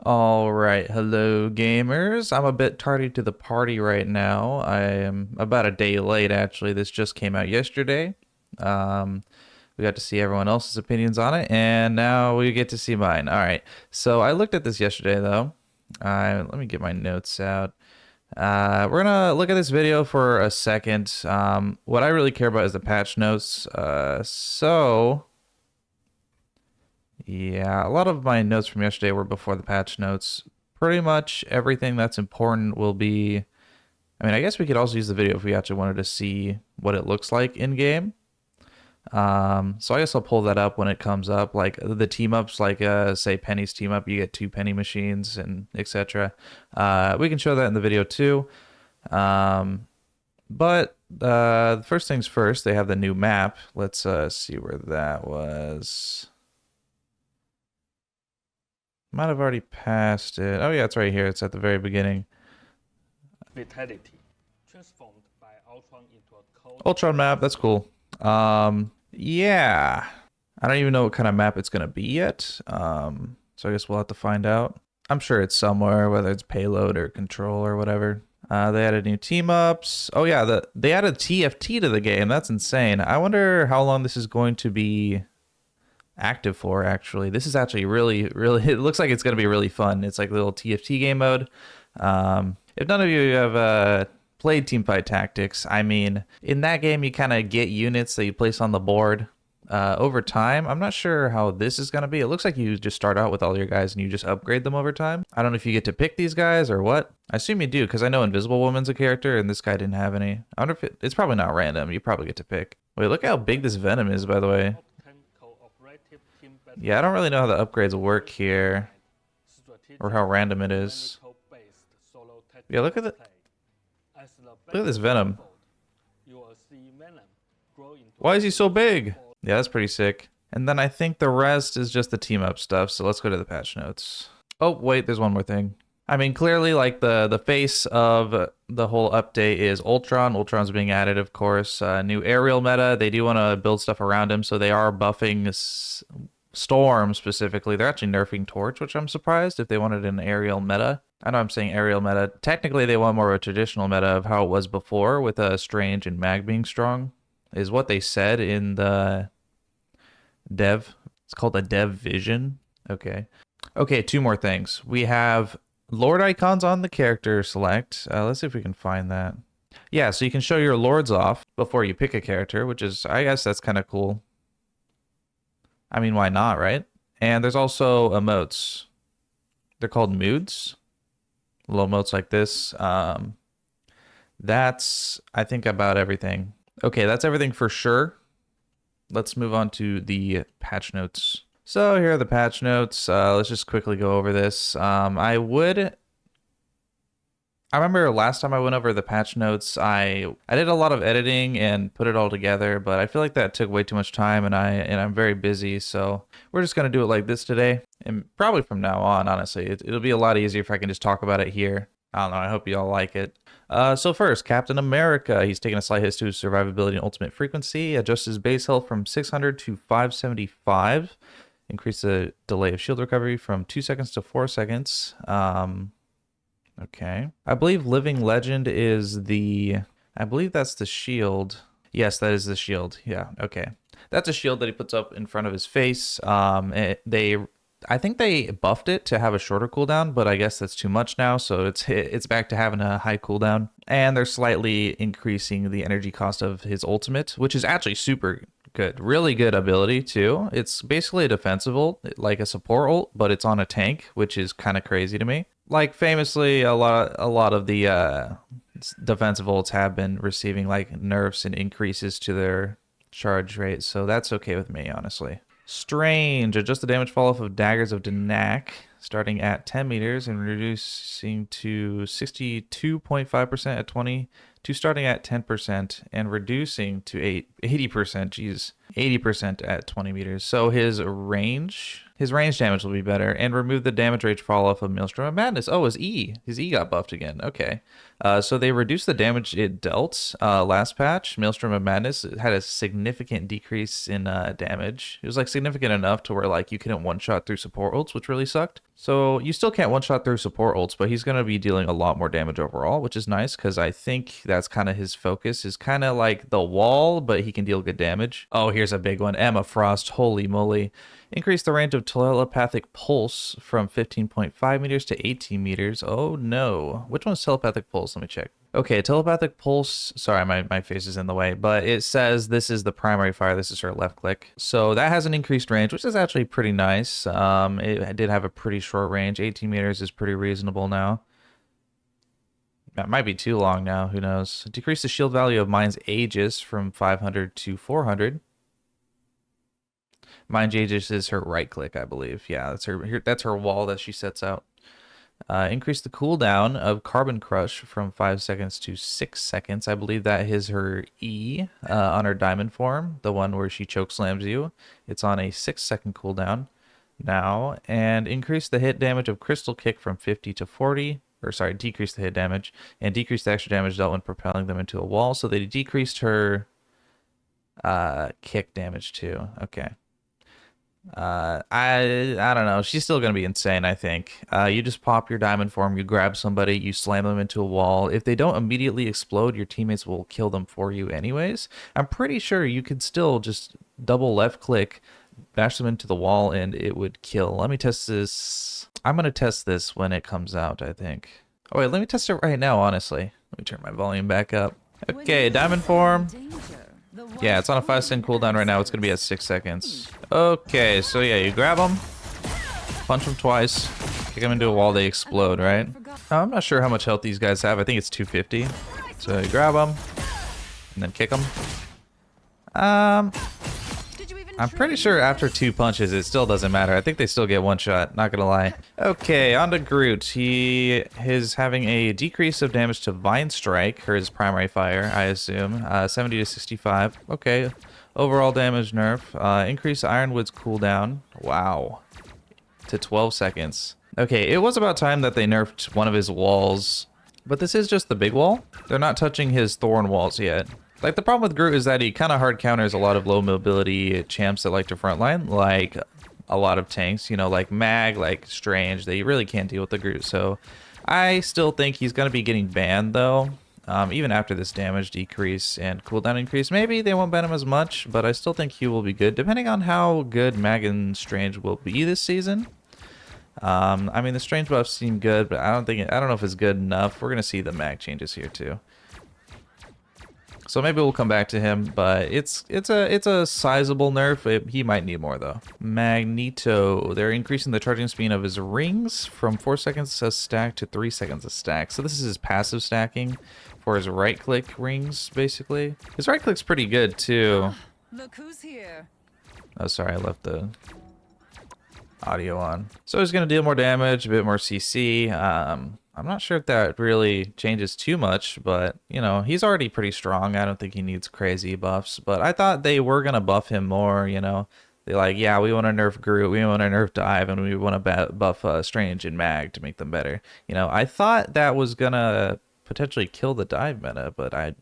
All right, hello gamers. I'm a bit tardy to the party right now. I am about a day late actually. This just came out yesterday. Um, we got to see everyone else's opinions on it, and now we get to see mine. All right. So I looked at this yesterday though. Let me get my notes out. We're gonna look at this video for a second. What I really care about is the patch notes. Yeah, a lot of my notes from yesterday were before the patch notes. Pretty much everything that's important will be. I mean, I guess we could also use the video if we actually wanted to see what it looks like in game. So I guess I'll pull that up when it comes up, like the team ups, like say Penny's team up, you get 2 penny machines and etc. We can show that in the video too. But first things first, they have the new map. Let's see where that was. Might have already passed it. Oh yeah, it's right here. It's at the very beginning. Vitality, transformed by Ultron into a cold Ultron map, that's cool. Yeah. I don't even know what kind of map it's gonna be yet. So I guess we'll have to find out. I'm sure it's somewhere, whether it's payload or control or whatever. They added new team ups. Oh yeah, they added TFT to the game. That's insane. I wonder how long this is going to be active for. Actually, this is actually really it looks like it's going to be really fun. It's like a little TFT game mode. If none of you have played Teamfight Tactics, I mean, in that game you kind of get units that you place on the board over time. I'm not sure how this is going to be. It looks like you just start out with all your guys and you just upgrade them over time. I don't know if you get to pick these guys or what. I assume you do, because I know Invisible Woman's a character and this guy didn't have any. I wonder if it's probably not random. You probably get to pick. Wait, look how big this Venom is, by the way. Yeah, I don't really know how the upgrades work here, or how random it is. Yeah, look at this Venom. Why is he so big? Yeah, that's pretty sick. And then I think the rest is just the team up stuff. So let's go to the patch notes. Oh wait, there's one more thing. I mean, clearly, like the face of the whole update is Ultron. Ultron's being added, of course. New aerial meta. They do want to build stuff around him, so they are buffing Storm specifically. They're actually nerfing Torch, which I'm surprised if they wanted an aerial meta. I know I'm saying aerial meta. Technically, they want more of a traditional meta of how it was before, with Strange and Mag being strong, is what they said in the dev. It's called the dev vision. Okay. Okay, 2 more things. We have Lord icons on the character select. Let's see if we can find that. Yeah, so you can show your Lords off before you pick a character, which is, I guess that's kind of cool. I mean, why not, right? And there's also emotes. They're called moods. Little emotes like this. That's, I think, about everything. Okay, that's everything for sure. Let's move on to the patch notes. So here are the patch notes. Let's just quickly go over this. I remember last time I went over the patch notes, I did a lot of editing and put it all together, but I feel like that took way too much time, and I'm very busy, so we're just gonna do it like this today, and probably from now on, honestly, it'll be a lot easier if I can just talk about it here. I don't know. I hope you all like it. So first, Captain America. He's taken a slight hit to his survivability and ultimate frequency. Adjust his base health from 600 to 575. Increase the delay of shield recovery from 2 seconds to 4 seconds. Okay. I believe Living Legend is I believe that's the shield. Yes, that is the shield. Yeah, okay. That's a shield that he puts up in front of his face. I think they buffed it to have a shorter cooldown, but I guess that's too much now, so it's back to having a high cooldown. And they're slightly increasing the energy cost of his ultimate, which is actually super good. Really good ability too. It's basically a defensive ult, like a support ult, but it's on a tank, which is kind of crazy to me. Like famously, a lot of the defensive ults have been receiving like nerfs and increases to their charge rate, so that's okay with me, honestly. Strange. Adjust the damage fall off of daggers of Danak, starting at 10 meters and reducing to 62.5% at 20 to starting at 10% and reducing to 80%, geez, 80% at 20 meters. So his range damage will be better, and remove the damage rate fall off of Maelstrom of Madness. Oh, his E got buffed again. Okay. So they reduced the damage it dealt last patch. Maelstrom of Madness had a significant decrease in damage. It was like significant enough to where like you couldn't one-shot through support ults, which really sucked. So you still can't one-shot through support ults, but he's going to be dealing a lot more damage overall, which is nice because I think that's kind of his focus, is kind of like the wall, but he can deal good damage. Oh, here's a big one. Emma Frost, holy moly. Increase the range of telepathic pulse from 15.5 meters to 18 meters. Oh no. Which one's telepathic pulse? Let me check. Okay, telepathic pulse. Sorry, my face is in the way, but it says this is the primary fire. This is her left click. So that has an increased range, which is actually pretty nice. It did have a pretty short range. 18 meters is pretty reasonable now. That might be too long now. Who knows? Decrease the shield value of Mind's Aegis from 500 to 400. Mind Aegis is her right click, I believe. Yeah, that's her wall that she sets out. Increase the cooldown of Carbon Crush from 5 seconds to 6 seconds. I believe that is her E on her diamond form, the one where she choke slams you. It's on a 6-second cooldown now. And increase the hit damage of Crystal Kick from 50 to 40. Or sorry, decrease the hit damage. And decrease the extra damage dealt when propelling them into a wall. So they decreased her kick damage too. Okay. I don't know. She's still gonna be insane, I think. You just pop your diamond form, you grab somebody, you slam them into a wall. If they don't immediately explode, your teammates will kill them for you anyways. I'm pretty sure you could still just double left click, bash them into the wall, and it would kill. Let me test this. I'm gonna test this when it comes out, I think. Oh wait, let me test it right now, honestly. Let me turn my volume back up. Okay, diamond form. Yeah, it's on a 5-second cooldown right now. It's gonna be at 6 seconds. Okay, so yeah, you grab them, punch them twice, kick them into a wall, they explode, right? I'm not sure how much health these guys have. I think it's 250. So you grab them, and then kick them. I'm pretty sure after 2 punches, it still doesn't matter. I think they still get one shot, not gonna lie. Okay, on to Groot. He is having a decrease of damage to Vine Strike, or his primary fire, I assume. 70 to 65. Okay. Overall damage nerf. Increase Ironwood's cooldown. Wow. To 12 seconds. Okay, it was about time that they nerfed one of his walls. But this is just the big wall. They're not touching his Thorn walls yet. Like, the problem with Groot is that he kind of hard counters a lot of low mobility champs that like to frontline, like a lot of tanks, you know, like Mag, like Strange. They really can't deal with the Groot. So I still think he's going to be getting banned, though, even after this damage decrease and cooldown increase. Maybe they won't ban him as much, but I still think he will be good, depending on how good Mag and Strange will be this season. I mean, the Strange buffs seem good, but I don't know if it's good enough. We're going to see the Mag changes here, too. So maybe we'll come back to him, but it's a sizable nerf. He might need more though. Magneto. They're increasing the charging speed of his rings from 4 seconds a stack to 3 seconds a stack. So this is his passive stacking for his right click rings, basically. His right click's pretty good too. Look who's here. Oh, sorry, I left the audio on. So he's gonna deal more damage, a bit more CC. I'm not sure if that really changes too much, but, you know, he's already pretty strong. I don't think he needs crazy buffs, but I thought they were going to buff him more, you know. They're like, yeah, we want to nerf Groot, we want to nerf Dive, and we want to buff Strange and Mag to make them better. You know, I thought that was going to potentially kill the Dive meta, but I'm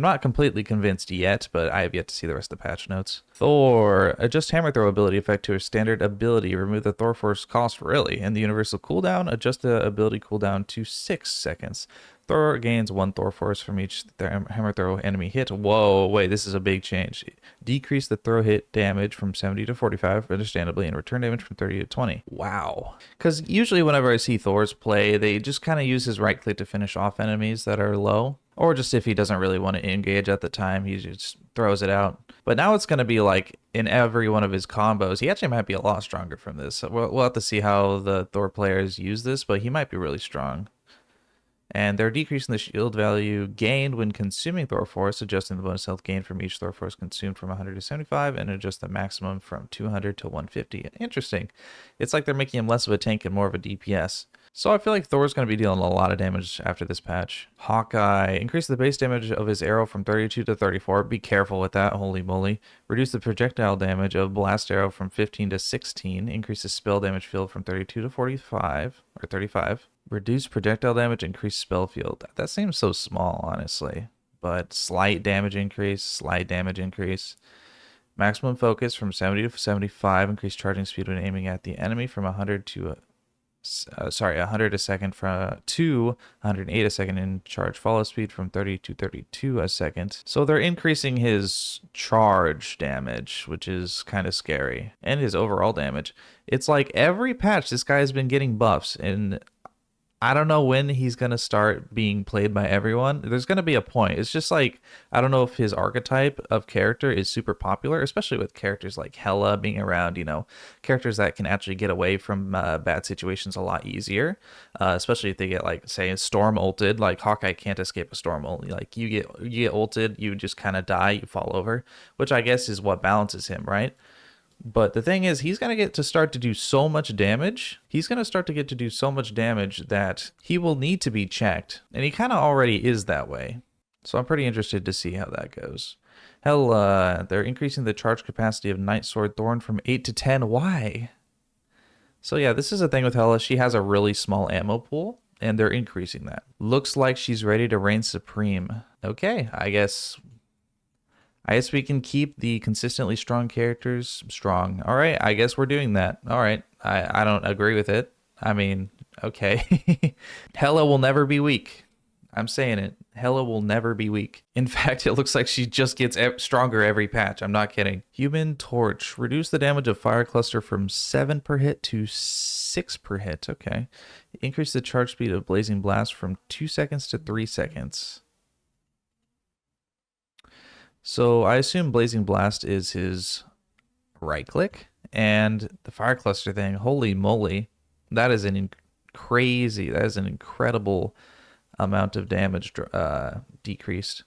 not completely convinced yet, but I have yet to see the rest of the patch notes. Thor. Adjust hammer throw ability effect to a standard ability. Remove the Thor force cost, really. And the universal cooldown. Adjust the ability cooldown to 6 seconds. Thor gains 1 Thor force from each hammer throw enemy hit. Whoa, wait, this is a big change. Decrease the throw hit damage from 70 to 45, understandably, and return damage from 30 to 20. Wow. Because usually whenever I see Thor's play, they just kind of use his right click to finish off enemies that are low. Or just if he doesn't really want to engage at the time, he just throws it out. But now it's going to be like in every one of his combos. He actually might be a lot stronger from this. So we'll have to see how the Thor players use this, but he might be really strong. And they're decreasing the shield value gained when consuming Thor Force, adjusting the bonus health gain from each Thor Force consumed from 100 to 75, and adjust the maximum from 200 to 150. Interesting. It's like they're making him less of a tank and more of a DPS. So I feel like Thor's going to be dealing a lot of damage after this patch. Hawkeye, increase the base damage of his arrow from 32 to 34. Be careful with that, holy moly. Reduce the projectile damage of blast arrow from 15 to 16. Increase the spell damage field from 32 to 45, or 35. Reduce projectile damage, increase spell field. That seems so small, honestly. But slight damage increase, slight damage increase. Maximum focus from 70 to 75. Increase charging speed when aiming at the enemy from 100 to 100 a second to 108 a second, in charge follow speed from 30 to 32 a second. So they're increasing his charge damage, which is kind of scary, and his overall damage. It's like every patch this guy has been getting buffs, and I don't know when he's going to start being played by everyone. There's going to be a point. It's just like, I don't know if his archetype of character is super popular, especially with characters like Hela being around, you know, characters that can actually get away from bad situations a lot easier, especially if they get, like, say, storm ulted. Like, Hawkeye can't escape a storm ult. Like, you get ulted, you just kind of die, you fall over, which I guess is what balances him, right? But the thing is, he's going to get to start to do so much damage. He's going to start to get to do so much damage that he will need to be checked. And he kind of already is that way. So I'm pretty interested to see how that goes. Hell, they're increasing the charge capacity of Night Sword Thorn from 8 to 10. Why? So yeah, this is a thing with Hela. She has a really small ammo pool, and they're increasing that. Looks like she's ready to reign supreme. Okay, I guess we can keep the consistently strong characters strong. All right, I guess we're doing that. All right, I don't agree with it. I mean, okay. Hela will never be weak. I'm saying it. Hela will never be weak. In fact, it looks like she just gets stronger every patch. I'm not kidding. Human Torch. Reduce the damage of Fire Cluster from 7 per hit to 6 per hit. Okay. Increase the charge speed of Blazing Blast from 2 seconds to 3 seconds. So I assume Blazing Blast is his right click, and the Fire Cluster thing, holy moly, that is an incredible amount of damage decreased.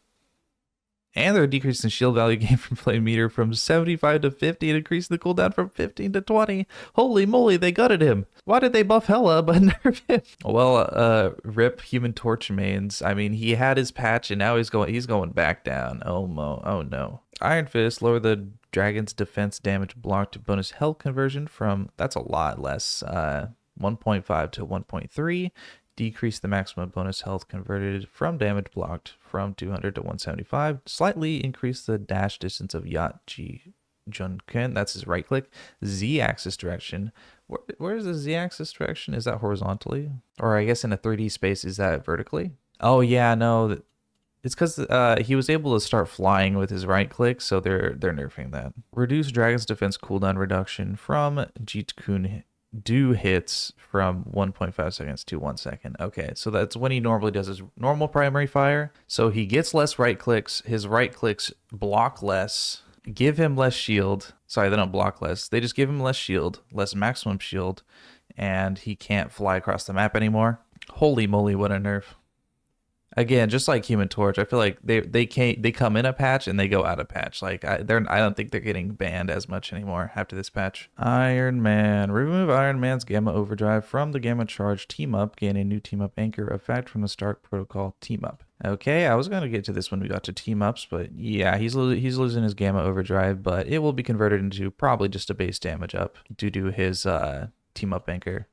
And they're decreasing shield value gain from flame meter from 75 to 50 and increasing the cooldown from 15 to 20. Holy moly, they gutted him. Why did they buff Hela but nerf him? Well, rip Human Torch mains. I mean, he had his patch and now he's going back down. Oh no. Iron Fist, lower the dragon's defense damage block to bonus health conversion from, that's a lot less, 1.5 to 1.3. Decrease the maximum bonus health converted from damage blocked from 200 to 175. Slightly increase the dash distance of Yatji Junken. That's his right click. Z-axis direction. Where is the Z-axis direction? Is that horizontally? Or I guess in a 3D space, is that vertically? Oh yeah, no. It's because he was able to start flying with his right click, so they're nerfing that. Reduce Dragon's defense cooldown reduction from Jitkun do hits from 1.5 seconds to 1 second. Okay, so that's when he normally does his normal primary fire. So he gets less right clicks. His right clicks block less, give him less shield. Sorry, they don't block less. They just give him less shield, less maximum shield, and he can't fly across the map anymore. Holy moly, what a nerf. Again, just like Human Torch, I feel like they come in a patch and they go out of patch. Like I don't think they're getting banned as much anymore after this patch. Iron Man. Remove Iron Man's Gamma Overdrive from the Gamma Charge Team Up. Gain a new Team Up anchor effect from the Stark Protocol Team Up. Okay, I was gonna get to this when we got to Team Ups, but yeah, he's losing his Gamma Overdrive, but it will be converted into probably just a base damage up due to his Team Up anchor.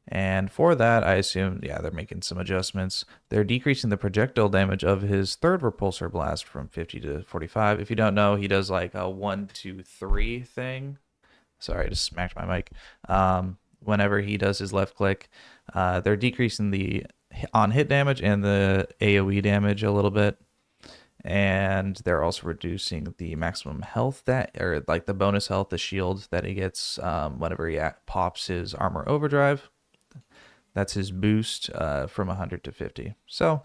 And for that, I assume, yeah, they're making some adjustments. They're decreasing the projectile damage of his third repulsor blast from 50 to 45. If you don't know, he does like a 1, 2, 3 thing. Sorry, I just smacked my mic. Whenever he does his left click, they're decreasing the on-hit damage and the AoE damage a little bit. And they're also reducing the maximum health or like the bonus health, the shield that he gets whenever he pops his armor overdrive. That's his boost from 100 to 50. So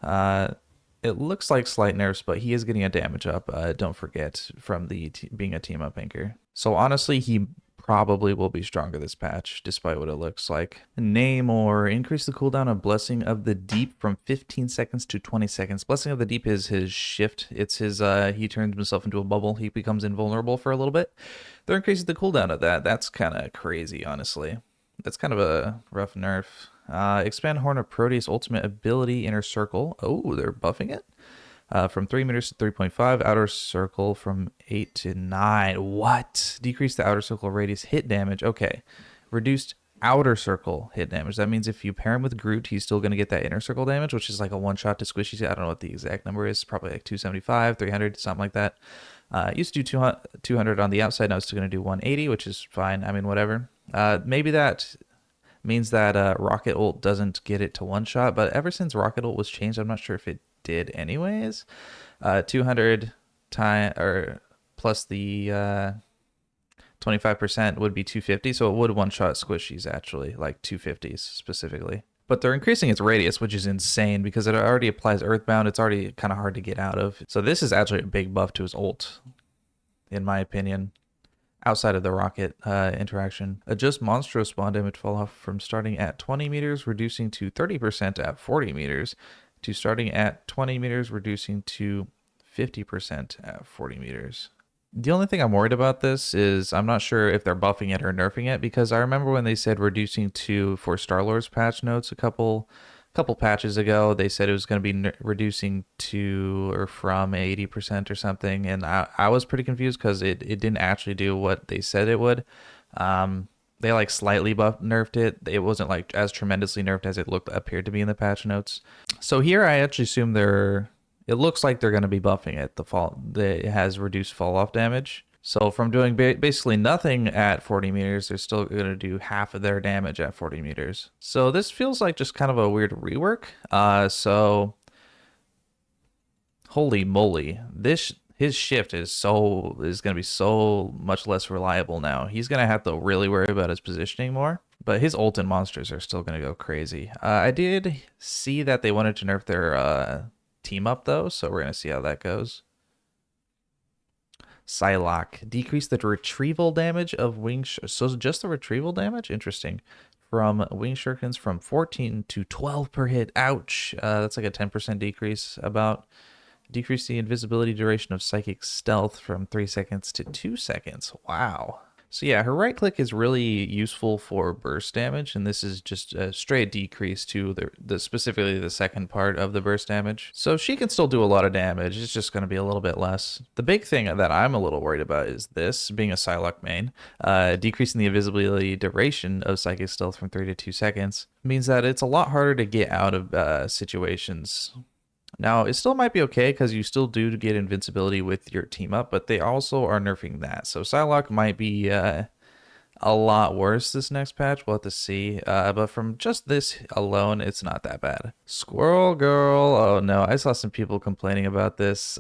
it looks like slight nerfs, but he is getting a damage up. Don't forget, from the being a team up anchor. So honestly, he probably will be stronger this patch, despite what it looks like. Namor. Increase the cooldown of Blessing of the Deep from 15 seconds to 20 seconds. Blessing of the Deep is his shift. It's his, he turns himself into a bubble. He becomes invulnerable for a little bit. They're increasing the cooldown of that. That's kind of crazy, honestly. That's kind of a rough nerf. Expand Horn of Proteus ultimate ability inner circle. Oh, they're buffing it. From 3 meters to 3.5. Outer circle from 8 to 9. What? Decrease the outer circle radius hit damage. Okay. Reduced outer circle hit damage. That means if you pair him with Groot, he's still going to get that inner circle damage, which is like a one-shot to squishy. I don't know what the exact number is. Probably like 275, 300, something like that. Used to do 200 on the outside. Now it's still going to do 180, which is fine. I mean, whatever. Maybe that means that Rocket Ult doesn't get it to one shot, but ever since Rocket Ult was changed, I'm not sure if it did anyways. 200 time or plus the 25% would be 250, so it would one shot squishies actually, like 250s specifically. But they're increasing its radius, which is insane because it already applies Earthbound. It's already kind of hard to get out of. So this is actually a big buff to his ult, in my opinion, outside of the rocket interaction. Adjust monstro spawn damage fall off from starting at 20 meters, reducing to 30% at 40 meters, to starting at 20 meters, reducing to 50% at 40 meters. The only thing I'm worried about this is I'm not sure if they're buffing it or nerfing it, because I remember when they said reducing to for Starlord's patch notes a couple patches ago, they said it was going to be reducing to or from 80% or something, and I was pretty confused because it didn't actually do what they said it would. They like slightly nerfed it. It wasn't like as tremendously nerfed as it appeared to be in the patch notes. So here I actually assume it looks like they're going to be buffing it. It has reduced fall off damage. So from doing basically nothing at 40 meters, they're still going to do half of their damage at 40 meters. So this feels like just kind of a weird rework. So holy moly, his shift is going to be so much less reliable now. He's going to have to really worry about his positioning more. But his ult and monsters are still going to go crazy. I did see that they wanted to nerf their team up though, so we're going to see how that goes. Psylocke. Decrease the retrieval damage of wing... So just the retrieval damage? Interesting. From wing shurikens from 14 to 12 per hit. Ouch. That's like a 10% decrease about. Decrease the invisibility duration of psychic stealth from 3 seconds to 2 seconds. Wow. So yeah, her right click is really useful for burst damage, and this is just a straight decrease to specifically the second part of the burst damage. So she can still do a lot of damage, it's just going to be a little bit less. The big thing that I'm a little worried about is this, being a Psylocke main, decreasing the invisibility duration of psychic stealth from 3 to 2 seconds means that it's a lot harder to get out of situations. Now, it still might be okay because you still do get invincibility with your team up, but they also are nerfing that. So Psylocke might be a lot worse this next patch. We'll have to see. But from just this alone, it's not that bad. Squirrel Girl. Oh no, I saw some people complaining about this.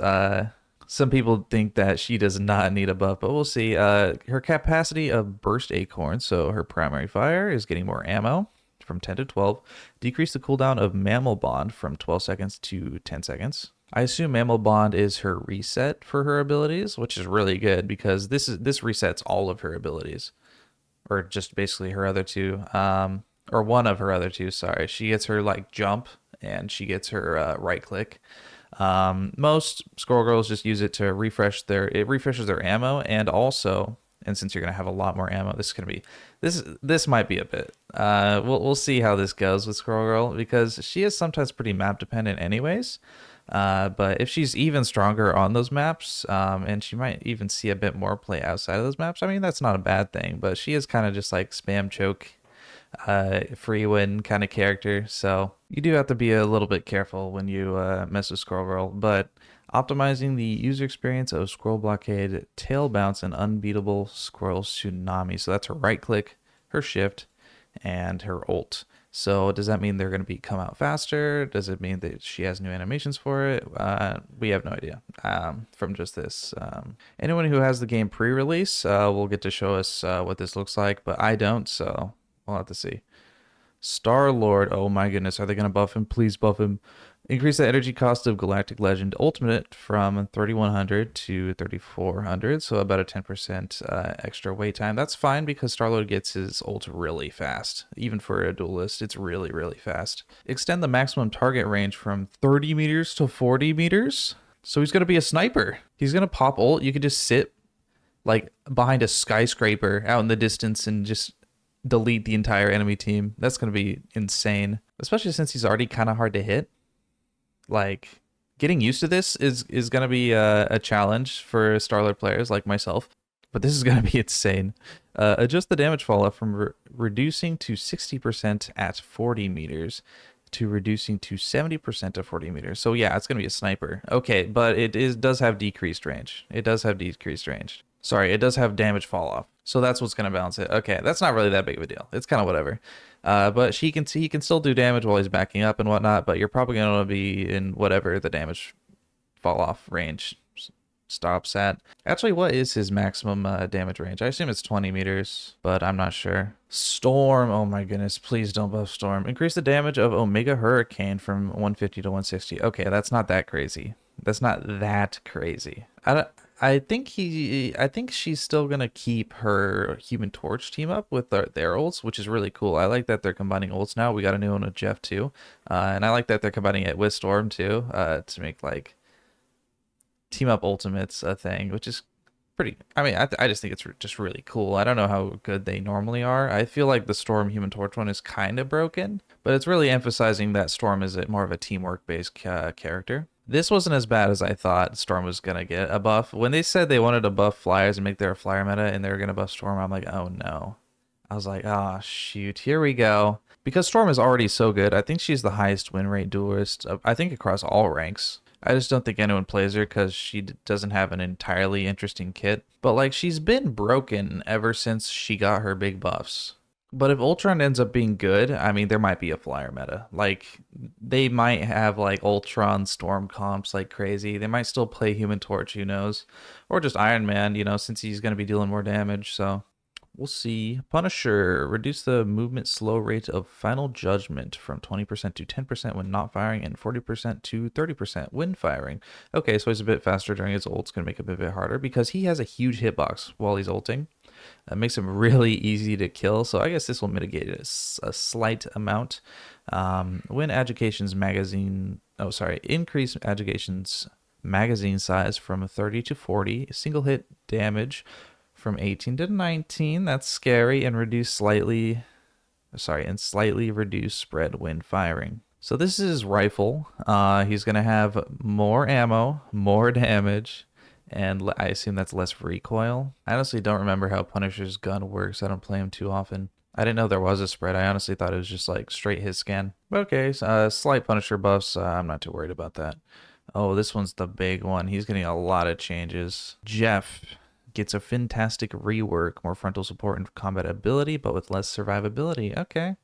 Some people think that she does not need a buff, but we'll see. Her capacity of burst acorn, so her primary fire, is getting more ammo. From 10 to 12, decrease the cooldown of Mammal Bond from 12 seconds to 10 seconds. I assume Mammal Bond is her reset for her abilities, which is really good because this resets all of her abilities, or just basically her other two, or one of her other two. Sorry, she gets her like jump and she gets her right click. Most Squirrel Girls just use it to refreshes their ammo, and also. And since you're gonna have a lot more ammo, this might be a bit. We'll see how this goes with Squirrel Girl because she is sometimes pretty map dependent, anyways. But if she's even stronger on those maps, and she might even see a bit more play outside of those maps, I mean that's not a bad thing. But she is kind of just like spam choke, free win kind of character, so you do have to be a little bit careful when you mess with Squirrel Girl, but. Optimizing the user experience of Squirrel Blockade, Tail Bounce, and Unbeatable Squirrel Tsunami. So that's her right click, her shift, and her ult. So does that mean they're going to come out faster? Does it mean that she has new animations for it? We have no idea from just this. Anyone who has the game pre-release will get to show us what this looks like, but I don't, so we'll have to see. Starlord, oh my goodness, are they going to buff him? Please buff him. Increase the energy cost of Galactic Legend Ultimate from 3100 to 3400, so about a 10% extra wait time. That's fine because Starlord gets his ult really fast. Even for a duelist, it's really, really fast. Extend the maximum target range from 30 meters to 40 meters. So he's going to be a sniper. He's going to pop ult. You could just sit like behind a skyscraper out in the distance and just delete the entire enemy team. That's going to be insane, especially since he's already kind of hard to hit. Like, getting used to this is going to be a challenge for Starlord players like myself, but this is going to be insane. Adjust the damage fall off from reducing to 60% at 40 meters to reducing to 70% at 40 meters. So yeah, it's going to be a sniper. Okay, but does have decreased range. It does have decreased range. Sorry, it does have damage fall off. So that's what's going to balance it. Okay, that's not really that big of a deal. It's kind of whatever. But he can still do damage while he's backing up and whatnot, but you're probably going to be in whatever the damage fall off range stops at. Actually, what is his maximum damage range? I assume it's 20 meters, but I'm not sure. Storm. Oh my goodness, please don't buff Storm. Increase the damage of Omega Hurricane from 150 to 160. Okay, that's not that crazy. That's not that crazy. I think she's still gonna keep her Human Torch team up with their ults, which is really cool. I like that they're combining ults now. We got a new one with Jeff too, and I like that they're combining it with Storm too, to make like team up ultimates a thing, which is pretty. I mean, I just think it's just really cool. I don't know how good they normally are. I feel like the Storm Human Torch one is kind of broken, but it's really emphasizing that Storm is more of a teamwork based character. This wasn't as bad as I thought Storm was going to get a buff. When they said they wanted to buff flyers and make their flyer meta and they were going to buff Storm, I'm like, oh no. I was like, oh shoot, here we go. Because Storm is already so good, I think she's the highest win rate duelist, I think across all ranks. I just don't think anyone plays her because she doesn't have an entirely interesting kit. But like, she's been broken ever since she got her big buffs. But if Ultron ends up being good, I mean, there might be a flyer meta. Like, they might have, like, Ultron Storm comps like crazy. They might still play Human Torch, who knows? Or just Iron Man, you know, since he's going to be dealing more damage, so we'll see. Punisher. Reduce the movement slow rate of Final Judgment from 20% to 10% when not firing and 40% to 30% when firing. Okay, so he's a bit faster during his ult. It's going to make it a bit harder because he has a huge hitbox while he's ulting. It makes him really easy to kill, so I guess this will mitigate it a slight amount. When Education's magazine... Oh, sorry. Increase Education's magazine size from 30 to 40. Single hit damage from 18 to 19. That's scary. And reduce slightly... Sorry, and slightly reduce spread when firing. So this is his rifle. He's going to have more ammo, more damage... And I assume that's less recoil. I honestly don't remember how Punisher's gun works. I don't play him too often. I didn't know there was a spread. I honestly thought it was just like straight hit scan. But okay, slight Punisher buffs. I'm not too worried about that. Oh, this one's the big one. He's getting a lot of changes. Jeff gets a fantastic rework. More frontal support and combat ability, but with less survivability. Okay.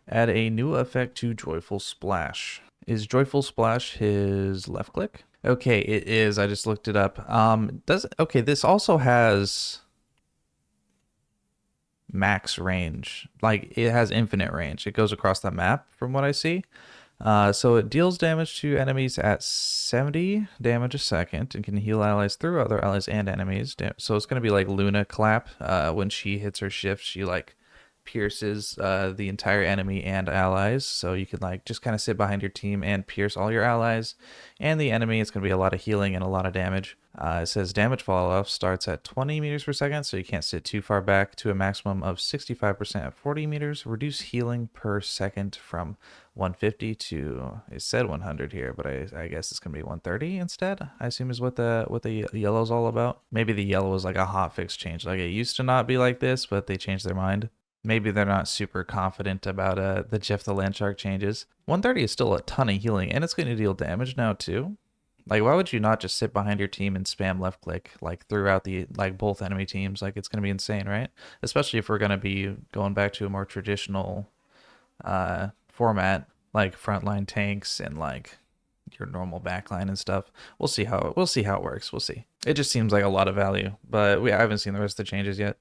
Add a new effect to Joyful Splash. Is Joyful Splash his left click? Okay, it is. I just looked it up. Okay, this also has max range. Like, it has infinite range. It goes across the map from what I see. So it deals damage to enemies at 70 damage a second and can heal allies through other allies and enemies. So it's going to be like Luna Clap. When she hits her shift, she like pierces the entire enemy and allies, so you can like just kind of sit behind your team and pierce all your allies and the enemy. It's going to be a lot of healing and a lot of damage. It says damage fall off starts at 20 meters per second, so you can't sit too far back, to a maximum of 65% at 40 meters. Reduce healing per second from 150 to, it said 100 here, but I guess it's gonna be 130 instead, I assume is what the yellow's all about. Maybe the yellow was like a hotfix change. Like, it used to not be like this, but they changed their mind. Maybe they're not super confident about the Jeff the Landshark changes. 130 is still a ton of healing, and it's going to deal damage now too. Like, why would you not just sit behind your team and spam left click like throughout the both enemy teams? Like, it's going to be insane, right? Especially if we're going to be going back to a more traditional format, like frontline tanks and like your normal backline and stuff. We'll see how it works. We'll see. It just seems like a lot of value, but I haven't seen the rest of the changes yet.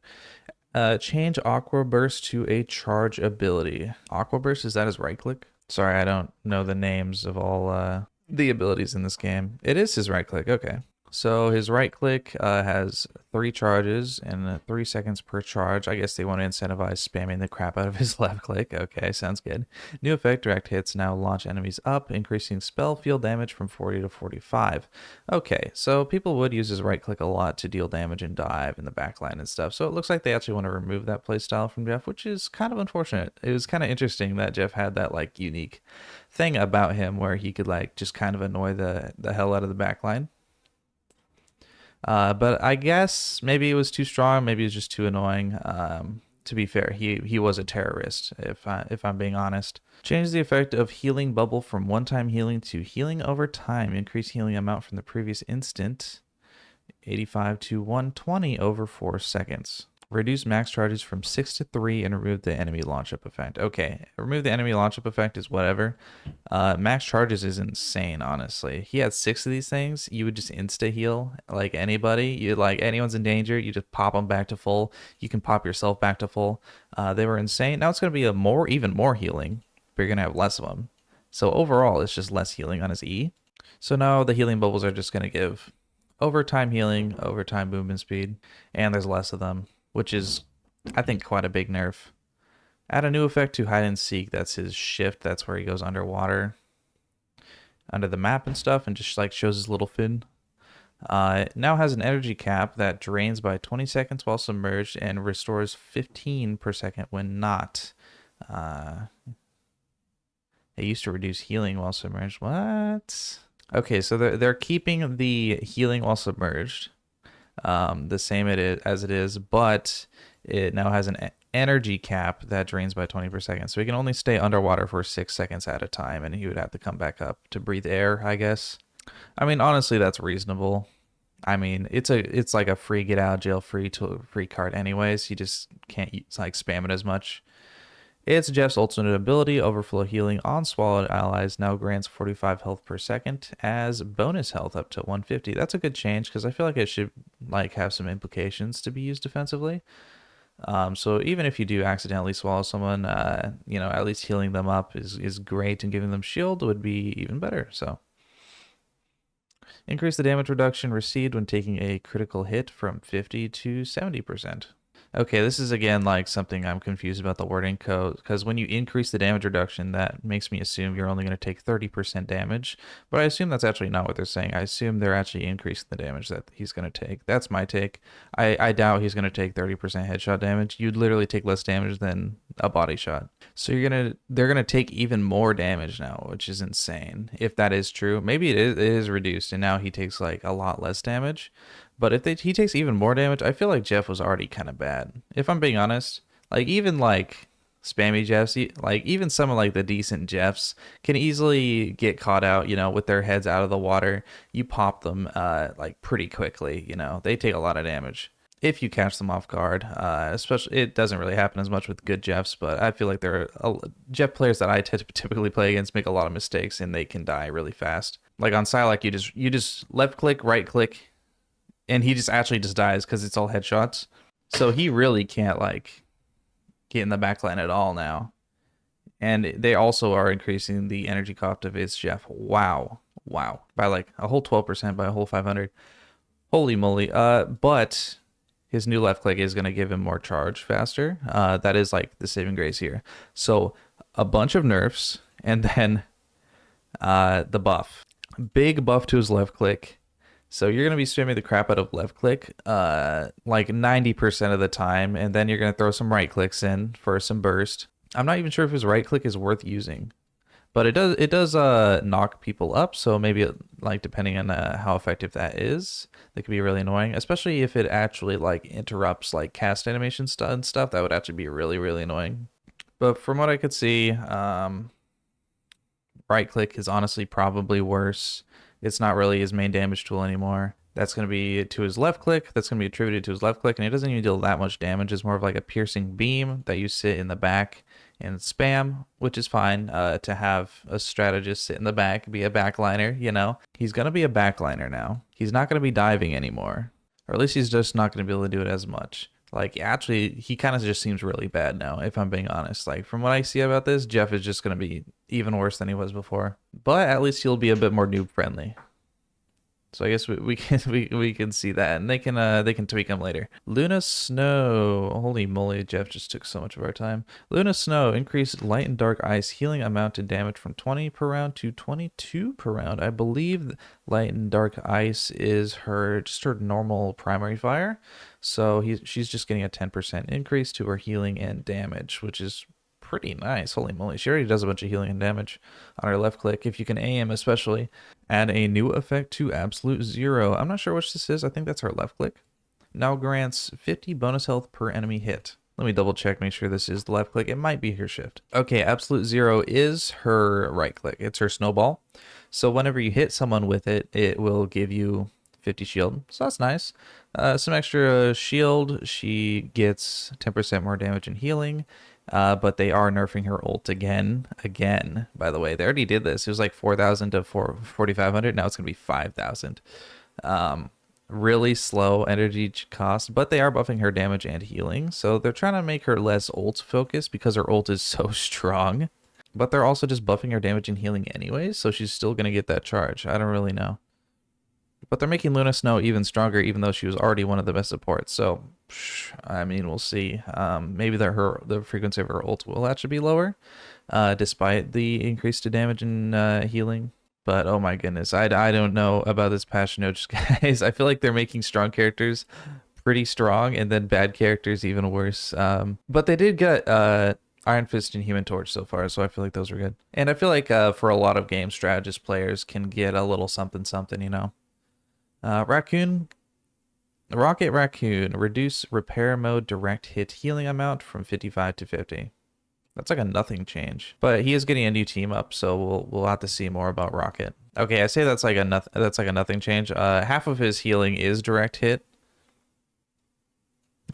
Change Aqua Burst to a charge ability. Aqua Burst, is that his right click? Sorry, I don't know the names of all the abilities in this game. It is his right click, okay. So his right click has 3 charges and 3 seconds per charge. I guess they want to incentivize spamming the crap out of his left click. Okay, sounds good. New effect, direct hits now launch enemies up, increasing spell field damage from 40 to 45. Okay, so people would use his right click a lot to deal damage and dive in the backline and stuff. So it looks like they actually want to remove that playstyle from Jeff, which is kind of unfortunate. It was kind of interesting that Jeff had that like unique thing about him where he could like just kind of annoy the hell out of the backline. But I guess maybe it was too strong. Maybe it was just too annoying. To be fair, he was a terrorist. If I'm being honest, change the effect of healing bubble from one-time healing to healing over time. Increase healing amount from the previous instant, 85 to 120 over 4 seconds. Reduce max charges from 6 to 3 and remove the enemy launch up effect. Okay, remove the enemy launch up effect is whatever. Max charges is insane, honestly. He had 6 of these things. You would just insta heal like anybody. You like anyone's in danger, you just pop them back to full. You can pop yourself back to full. They were insane. Now it's going to be even more healing, but you're going to have less of them. So overall, it's just less healing on his E. So now the healing bubbles are just going to give overtime healing, overtime movement speed, and there's less of them, which is, I think, quite a big nerf. Add a new effect to hide and seek. That's his shift. That's where he goes underwater, under the map and stuff, and just like shows his little fin. It now has an energy cap that drains by 20 seconds while submerged and restores 15 per second when not. It used to reduce healing while submerged. What? Okay, so they're keeping the healing while submerged the same as it is, but it now has an energy cap that drains by 20 per second. So he can only stay underwater for 6 seconds at a time, and he would have to come back up to breathe air, I guess. I mean, honestly, that's reasonable. I mean, it's like a free get out jail free card anyways. You just can't like spam it as much. It's Jeff's ultimate ability, Overflow Healing on swallowed allies, now grants 45 health per second as bonus health up to 150. That's a good change because I feel like it should like have some implications to be used defensively. So even if you do accidentally swallow someone, at least healing them up is great, and giving them shield would be even better. So increase the damage reduction received when taking a critical hit from 50 to 70%. Okay, this is again like something I'm confused about the wording code, because when you increase the damage reduction, that makes me assume you're only going to take 30% damage, but I assume that's actually not what they're saying. I assume they're actually increasing the damage that he's going to take. That's my take. I doubt he's going to take 30% headshot damage. You'd literally take less damage than a body shot. So they're going to take even more damage now, which is insane. If that is true, maybe it is reduced and now he takes like a lot less damage. But if he takes even more damage, I feel like Jeff was already kind of bad. If I'm being honest, like even like spammy Jeffs, like even some of like the decent Jeffs can easily get caught out, with their heads out of the water. You pop them like pretty quickly, they take a lot of damage if you catch them off guard. Especially, it doesn't really happen as much with good Jeffs, but I feel like there are Jeff players that I typically play against make a lot of mistakes and they can die really fast. Like on Psylocke, you just left click, right click, and he just actually dies because it's all headshots. So he really can't like get in the backline at all now. And they also are increasing the energy cost of his Jeff. Wow. By like a whole 12%, by a whole 500. Holy moly. But his new left click is going to give him more charge faster. That is like the saving grace here. So a bunch of nerfs, and then the buff. Big buff to his left click. So you're going to be spamming the crap out of left click like 90% of the time, and then you're going to throw some right clicks in for some burst. I'm not even sure if his right click is worth using, but it does knock people up, so maybe like depending on how effective that is, that could be really annoying, especially if it actually like interrupts like cast animation and stuff. That would actually be really, really annoying. But from what I could see, right click is honestly probably worse. It's not really his main damage tool anymore. That's going to be to his left click. That's going to be attributed to his left click, and it doesn't even deal that much damage. It's more of like a piercing beam that you sit in the back and spam, which is fine to have a strategist sit in the back, be a backliner, He's going to be a backliner now. He's not going to be diving anymore, or at least he's just not going to be able to do it as much. Like, actually, he kind of just seems really bad now, if I'm being honest. Like, from what I see about this, Jeff is just going to be even worse than he was before. But at least he'll be a bit more noob-friendly. So I guess we can we can see that, and they can tweak them later. Luna Snow. Holy moly, Jeff just took so much of our time. Luna Snow increased light and dark ice healing amount and damage from 20 per round to 22 per round. I believe light and dark ice is her normal primary fire. So she's just getting a 10% increase to her healing and damage, which is pretty nice. Holy moly, she already does a bunch of healing and damage on her left click if you can aim, especially. Add a new effect to absolute 0. I'm not sure which this is. I think that's her left click. Now grants 50 bonus health per enemy hit. Let me double check, make sure this is the left click. It might be her shift. Okay, absolute 0 is her right click. It's her snowball. So whenever you hit someone with it, it will give you 50 shield. So that's nice. Some extra shield. She gets 10% more damage and healing. But they are nerfing her ult again, by the way. They already did this. It was like 4,000 to 4,500. Now it's going to be 5,000. Really slow energy cost, but they are buffing her damage and healing. So they're trying to make her less ult focused because her ult is so strong. But they're also just buffing her damage and healing anyways, so she's still going to get that charge. I don't really know. But they're making Luna Snow even stronger, even though she was already one of the best supports. So, I mean, we'll see. Maybe the frequency of her ult will actually be lower, despite the increase to damage and healing. But oh my goodness, I don't know about this patch notes, guys. I feel like they're making strong characters pretty strong, and then bad characters even worse. But they did get Iron Fist and Human Torch so far, so I feel like those were good. And I feel like for a lot of game strategist players can get a little something, you know. Rocket Raccoon, reduce repair mode direct hit healing amount from 55 to 50. That's like a nothing change, but he is getting a new team up, so we'll have to see more about Rocket. Okay, I say that's like a nothing change. Half of his healing is direct hit,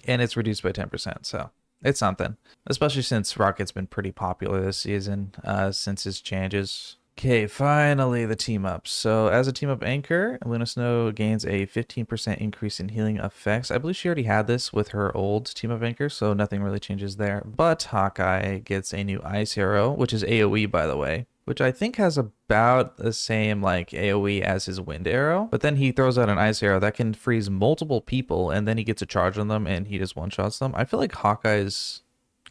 and it's reduced by 10%. So it's something, especially since Rocket's been pretty popular this season since his changes. Okay, finally the team up. So as a team up anchor, Luna Snow gains a 15% increase in healing effects. I believe she already had this with her old team up anchor, so nothing really changes there. But Hawkeye gets a new ice arrow, which is AoE by the way, which I think has about the same like AoE as his wind arrow. But then he throws out an ice arrow that can freeze multiple people, and then he gets a charge on them and he just one-shots them. I feel like Hawkeye's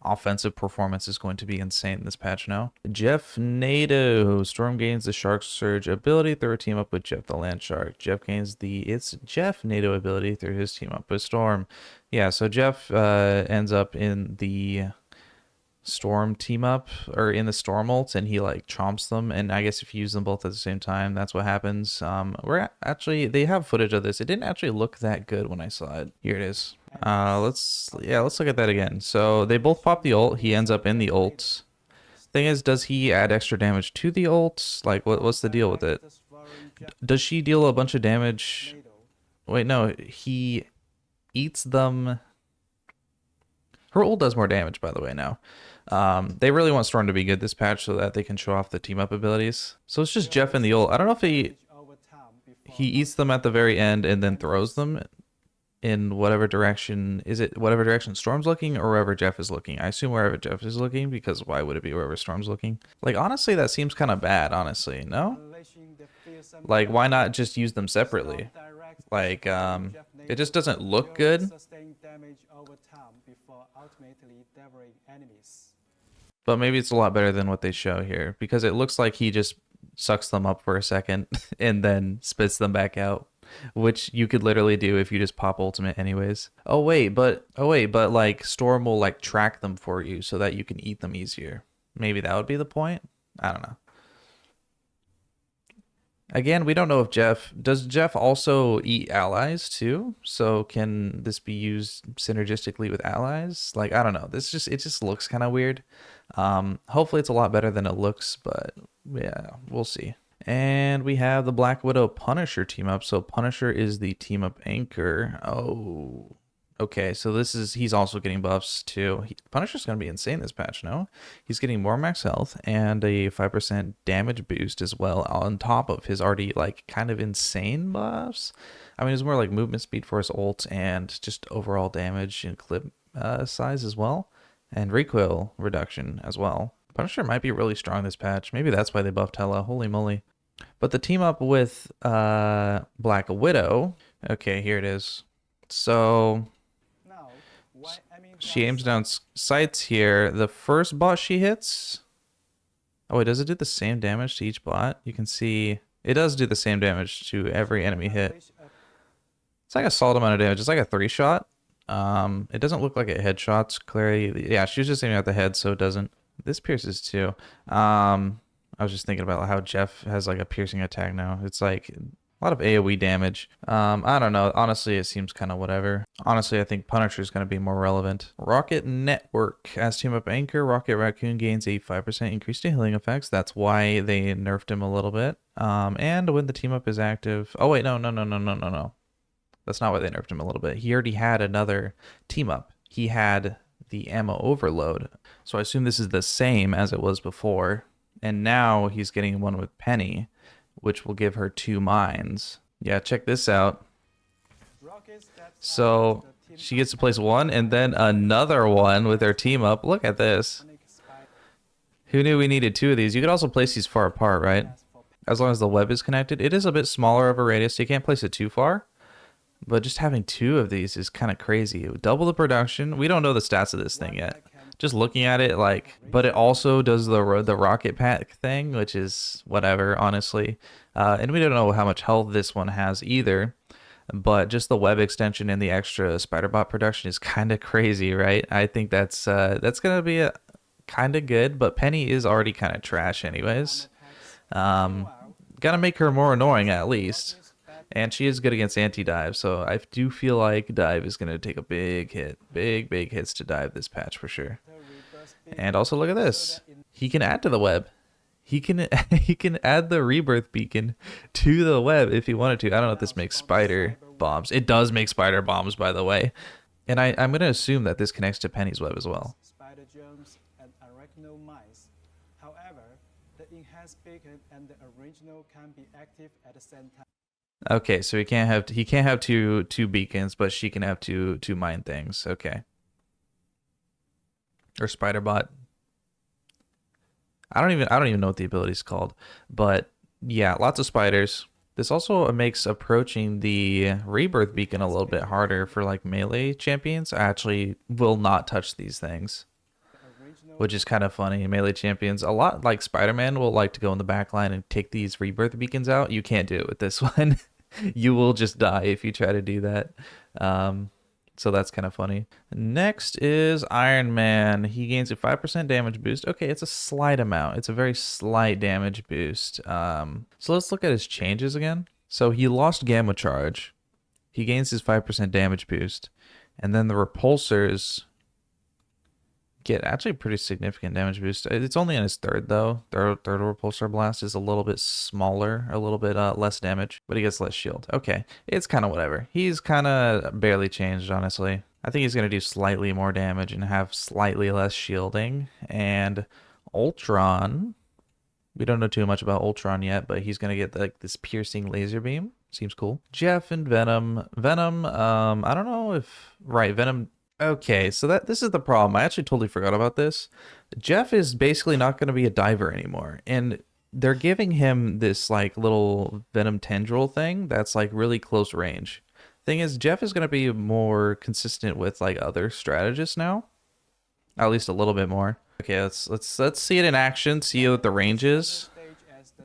offensive performance is going to be insane this patch now. Jeff Nato. Storm gains the Shark Surge ability through a team up with Jeff the Land Shark. Jeff gains it's Jeff Nato ability through his team up with Storm. Yeah, so Jeff ends up in the Storm team up, or in the Storm ult, and he like chomps them, and I guess if you use them both at the same time, that's what happens. They have footage of this. It didn't actually look that good when I saw it. Here it is. Let's look at that again. So they both pop the ult. He ends up in the ult. Thing is, does he add extra damage to the ult? Like, what's the deal with it? Does she deal a bunch of damage? Wait, no, he eats them. Her ult does more damage, by the way, now. They really want Storm to be good this patch so that they can show off the team up abilities. So it's just Jeff in the ult. I don't know if he eats them at the very end and then throws them in whatever direction. Is it whatever direction Storm's looking or wherever Jeff is looking? I assume wherever Jeff is looking, because why would it be wherever Storm's looking? Like, honestly, that seems kind of bad, honestly, no? Like, why not just use them separately? Like, it just doesn't look good. But maybe it's a lot better than what they show here, because it looks like he just sucks them up for a second and then spits them back out, which you could literally do if you just pop ultimate anyways. Oh wait, but like Storm will like track them for you so that you can eat them easier. Maybe that would be the point. I don't know. Again, we don't know if does Jeff also eat allies too? So can this be used synergistically with allies? Like, I don't know. It just looks kind of weird. Hopefully it's a lot better than it looks, but yeah, we'll see. And we have the Black Widow Punisher team up. So Punisher is the team up anchor. Oh, okay. So he's also getting buffs too. Punisher's going to be insane this patch, no? He's getting more max health and a 5% damage boost as well on top of his already like kind of insane buffs. I mean, it's more like movement speed for his ult and just overall damage and clip size as well. And recoil reduction as well. Punisher might be really strong this patch. Maybe that's why they buffed Hela. Holy moly. But the team up with Black Widow, okay, here it is. So she aims down sights here. The first bot she hits. Oh wait, does it do the same damage to each bot? You can see it does do the same damage to every enemy hit. It's like a solid amount of damage. It's like a 3-shot. It doesn't look like it headshots clearly. Yeah, she was just aiming at the head, so it doesn't. This pierces too. I was just thinking about how Jeff has like a piercing attack now. It's like a lot of AoE damage. I don't know. Honestly, it seems kind of whatever. Honestly, I think Punisher is going to be more relevant. Rocket Network. As team up anchor, Rocket Raccoon gains a 5% increase to healing effects. That's why they nerfed him a little bit. And when the team up is active. Oh wait, no. That's not why they nerfed him a little bit. He already had another team up. He had the ammo overload. So I assume this is the same as it was before. And now he's getting one with Penny, which will give her 2 mines. Yeah, check this out. So she gets to place 1 and then another one with her team up. Look at this. Who knew we needed 2 of these? You could also place these far apart, right? As long as the web is connected. It is a bit smaller of a radius, so you can't place it too far. But just having 2 of these is kind of crazy. It would double the production. We don't know the stats of this thing yet. Just looking at it, like, but it also does the rocket pack thing, which is whatever, honestly. And we don't know how much health this one has either. But just the web extension and the extra spider bot production is kind of crazy, right? I think that's gonna be kind of good. But Penny is already kind of trash, anyways. Gotta make her more annoying at least. And she is good against anti-dive, so I do feel like dive is going to take a big hit. Big hits to dive this patch for sure. And also look at this. He can add to the web. He can add the rebirth beacon to the web if he wanted to. I don't know if this makes spider bombs. It does make spider bombs, by the way. And I'm going to assume that this connects to Penny's web as well. However, the enhanced beacon and the original can be active at the same time. Okay, so he can't have two beacons, but she can have two mine things. Okay. Or spider bot. I don't even know what the ability is called, but yeah, lots of spiders. This also makes approaching the rebirth beacon a little bit harder for like melee champions. I actually will not touch these things, which is kind of funny. Melee champions, a lot like Spider-Man, will like to go in the back line and take these rebirth beacons out. You can't do it with this one. You will just die if you try to do that. So that's kind of funny. Next is Iron Man. He gains a 5% damage boost. Okay, it's a slight amount. It's a very slight damage boost. So let's look at his changes again. So he lost Gamma Charge. He gains his 5% damage boost. And then the repulsors get actually pretty significant damage boost. It's only on his third though. Third repulsor blast is a little bit smaller, a little bit less damage, but he gets less shield. Okay, it's kind of whatever. He's kind of barely changed, honestly. I think he's gonna do slightly more damage and have slightly less shielding. And Ultron, we don't know too much about Ultron yet, but he's gonna get like this piercing laser beam. Seems cool. Jeff and Venom. Venom, I don't know if Venom. Okay, so this is the problem. I actually totally forgot about this. Jeff is basically not going to be a diver anymore, and they're giving him this like little venom tendril thing that's like really close range. Thing is, Jeff is going to be more consistent with like other strategists now, at least a little bit more. Okay, let's see it in action. See what the range is.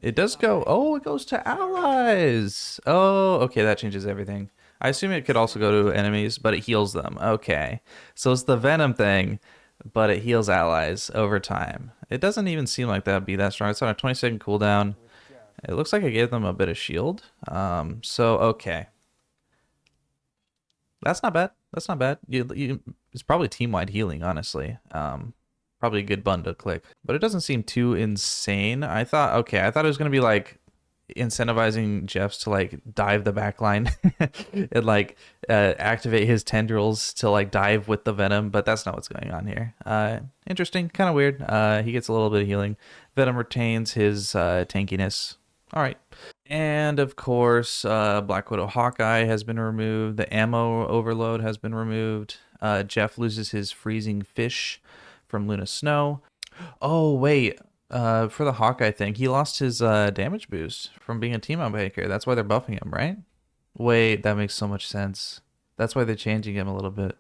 It does go. Oh, it goes to allies. Oh, okay, that changes everything. I assume it could also go to enemies, but it heals them. Okay. So it's the Venom thing, but it heals allies over time. It doesn't even seem like that would be that strong. It's on a 20-second cooldown. It looks like I gave them a bit of shield. So, okay. That's not bad. That's not bad. It's probably team-wide healing, honestly. Probably a good button to click. But it doesn't seem too insane. I thought it was going to be like incentivizing Jeff's to like dive the backline and like activate his tendrils to like dive with the venom, but that's not what's going on here. Interesting, kind of weird. He gets a little bit of healing. Venom retains his tankiness. All right. And of course, Black Widow Hawkeye has been removed. The ammo overload has been removed. Jeff loses his freezing fish from Luna Snow. Oh, wait. for the Hawkeye thing, he lost his damage boost from being a team-up maker. That's why they're buffing him, right? Wait, that makes so much sense. That's why they're changing him a little bit.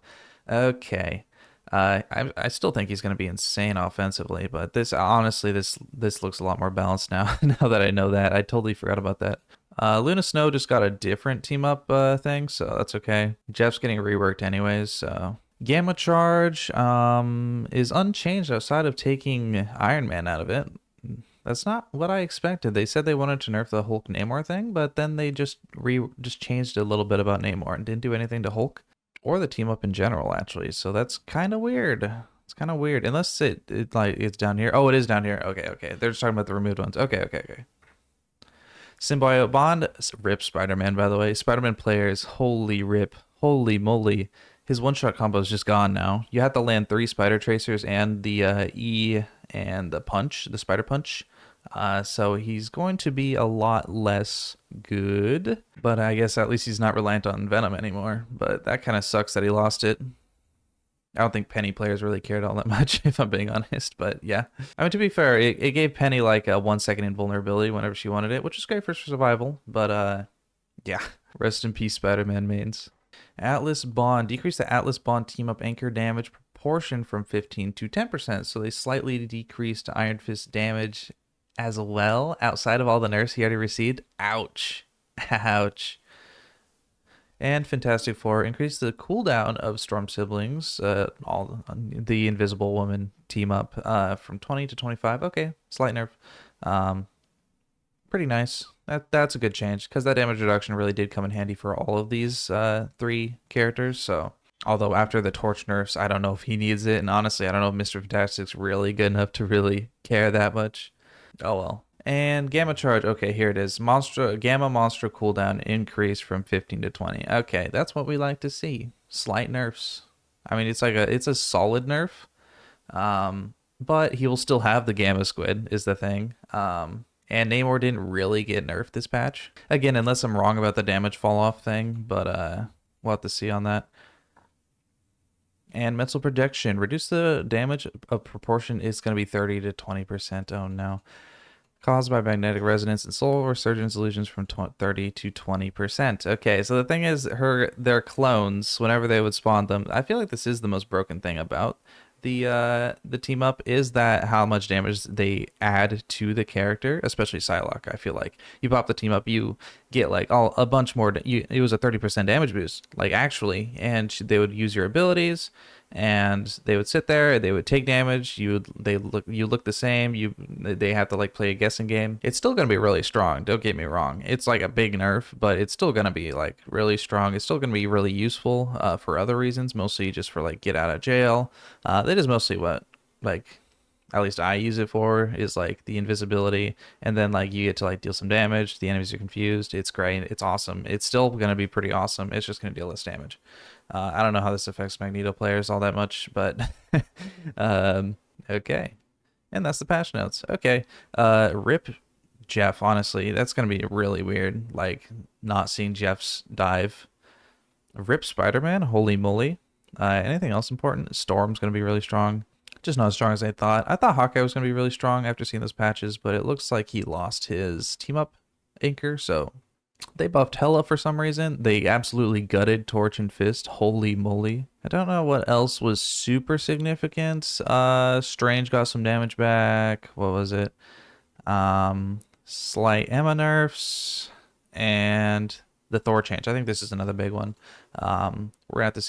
Okay. I still think he's going to be insane offensively, but this honestly, this looks a lot more balanced now. Now that I know that, I totally forgot about that. Luna Snow just got a different team up thing, so that's okay. Jeff's getting reworked anyways, so Gamma Charge is unchanged outside of taking Iron Man out of it. That's not what I expected. They said they wanted to nerf the Hulk Namor thing, but then they just changed a little bit about Namor and didn't do anything to Hulk or the team up in general, actually. So that's kind of weird. It's kind of weird, unless it's down here. Oh, it is down here. Okay. They're just talking about the removed ones. Okay. Symbiote Bond, rip Spider-Man, by the way. Spider-Man players, holy rip, holy moly. His one-shot combo is just gone now. You have to land 3 Spider Tracers and the E and the punch, the Spider Punch. So he's going to be a lot less good. But I guess at least he's not reliant on Venom anymore. But that kind of sucks that he lost it. I don't think Penny players really cared all that much, if I'm being honest. But yeah. I mean, to be fair, it gave Penny like a 1 second invulnerability whenever she wanted it, which is great for survival. But yeah. Rest in peace, Spider-Man mains. Atlas Bond. Decrease the Atlas Bond team-up anchor damage proportion from 15 to 10%. So they slightly decreased Iron Fist damage as well, outside of all the nerfs he already received. Ouch. Ouch. And Fantastic Four increased the cooldown of Storm Siblings, all the Invisible Woman team-up, from 20 to 25. Okay, slight nerf. Pretty nice. That's a good change, because that damage reduction really did come in handy for all of these 3 characters. So, although after the Torch nerfs, I don't know if he needs it, and honestly, I don't know if Mr. Fantastic's really good enough to really care that much. Oh well. And Gamma Charge, okay, here it is. Gamma Monster cooldown increase from 15 to 20. Okay, that's what we like to see. Slight nerfs. I mean, it's a solid nerf. But he will still have the Gamma Squid is the thing. And Namor didn't really get nerfed this patch. Again, unless I'm wrong about the damage fall off thing, but we'll have to see on that. And mental projection. Reduce the damage of proportion is going to be 30 to 20%. Oh no. Caused by magnetic resonance and soul resurgence illusions from 30 to 20%. Okay, so the thing is, their clones, whenever they would spawn them, I feel like this is the most broken thing about the team up, is that how much damage they add to the character, especially Psylocke. I feel like you pop the team up, you get like a bunch more. It was a 30% damage boost, like actually, and they would use your abilities, and they would sit there, they would take damage. You look the same. They have to like play a guessing game. It's still gonna be really strong. Don't get me wrong. It's like a big nerf, but it's still gonna be like really strong. It's still gonna be really useful for other reasons, mostly just for like get out of jail. That is mostly what like at least I use it for, is like the invisibility, and then like you get to like deal some damage. The enemies are confused. It's great. It's awesome. It's still gonna be pretty awesome. It's just gonna deal less damage. I don't know how this affects Magneto players all that much, but okay. And that's the patch notes. Okay. Rip Jeff, honestly, that's gonna be really weird, like not seeing Jeff's dive. Rip Spider-Man, holy moly. Anything else important? Storm's gonna be really strong. Just not as strong as I thought. I thought Hawkeye was gonna be really strong after seeing those patches, but it looks like he lost his team up anchor, so they buffed Hela for some reason. They absolutely gutted Torch and Fist. Holy moly. I don't know what else was super significant. Strange got some damage back. What was it? Slight Emma nerfs and the Thor change. I think this is another big one. We're gonna have to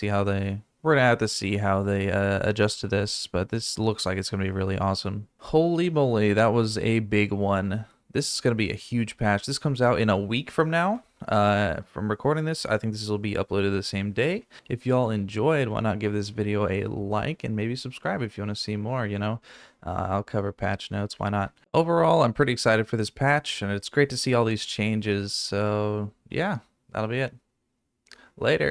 see how they adjust to this, but this looks like it's gonna be really awesome. Holy moly, that was a big one. This is going to be a huge patch. This comes out in a week from now. From recording this, I think this will be uploaded the same day. If y'all enjoyed, why not give this video a like and maybe subscribe if you want to see more, you know? I'll cover patch notes, why not? Overall, I'm pretty excited for this patch, and it's great to see all these changes. So, yeah, that'll be it. Later.